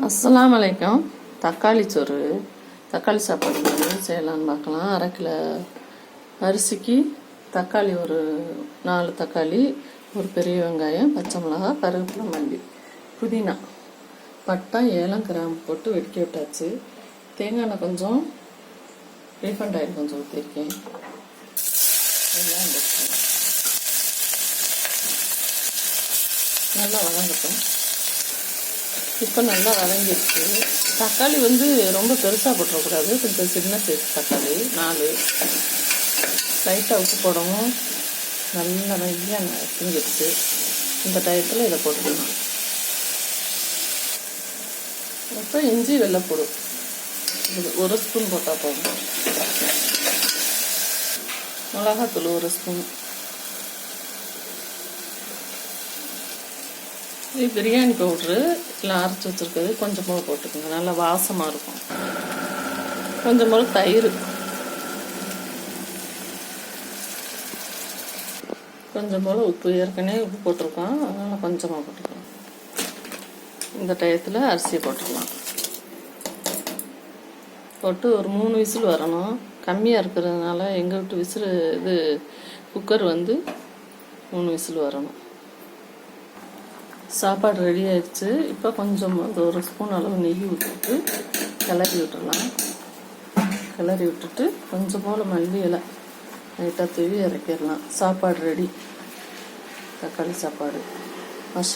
அஸ்ஸலாமு அலைக்கும். தக்காளி சோறு, தக்காளி சாப்பாடு மாதிரி செய்யலான்னு பார்க்கலாம். 1/2 கிலோ அரிசிக்கு தக்காளி ஒரு 4 தக்காளி, ஒரு பெரிய வெங்காயம், பச்சை மிளகாய், கருவேப்பிலை, மல்லி, புதினா, பட்டை, ஏலம், கிராம்பு போட்டு வெடிக்க விட்டாச்சு. தேங்காய் எண்ணெய் கொஞ்சம், ரீஃபண்ட் ஆயில் கொஞ்சம் ஊற்றிருக்கேன். எல்லாம் நல்லா வதங்கட்டும். இப்போ நல்லா வதங்கிடுச்சு. தக்காளி ரொம்ப பெருசாக போட்டுறக்கூடாது, கொஞ்சம் சின்ன சைஸ் தக்காளி 4. லைட்டாக உப்பு போடவும் நல்லா நிறைய வதங்கிடுச்சு. இந்த டயத்தில் இதை போட்டுக்கலாம். இப்போ இஞ்சி வெள்ளைப்பூடு இது 1 ஸ்பூன் போட்டால் போதும். மிளகாத்தூள் 1 ஸ்பூன். இது பிரியாணி பவுட்ரு இல்லை அரைச்சி வச்சுருக்குது, கொஞ்சம் போல் போட்டுக்கோங்க, நல்லா வாசமாக இருக்கும். கொஞ்சம் போல் தயிர், கொஞ்சம் போல் உப்பு, ஏற்கனவே உப்பு போட்டிருக்கோம், அதனால் கொஞ்சமாக போட்டுக்கலாம். இந்த டயத்தில் அரிசியை போட்டுக்கலாம். போட்டு ஒரு 3 விசில் வரணும். கம்மியாக இருக்கிறதுனால எங்கள் வீட்டு விசில் இது குக்கர் 3 விசில் வரணும். சாப்பாடு ரெடி ஆயிடுச்சு. இப்போ கொஞ்சம் 1 ஸ்பூன் அளவு நெய் ஊற்றிட்டு கிளறி விட்டுடலாம். கிளறி விட்டுட்டு கொஞ்சம் போல் மல்லி இலை லைட்டாக தூவி இறக்கிடலாம். சாப்பாடு ரெடி, தக்காளி சாப்பாடு.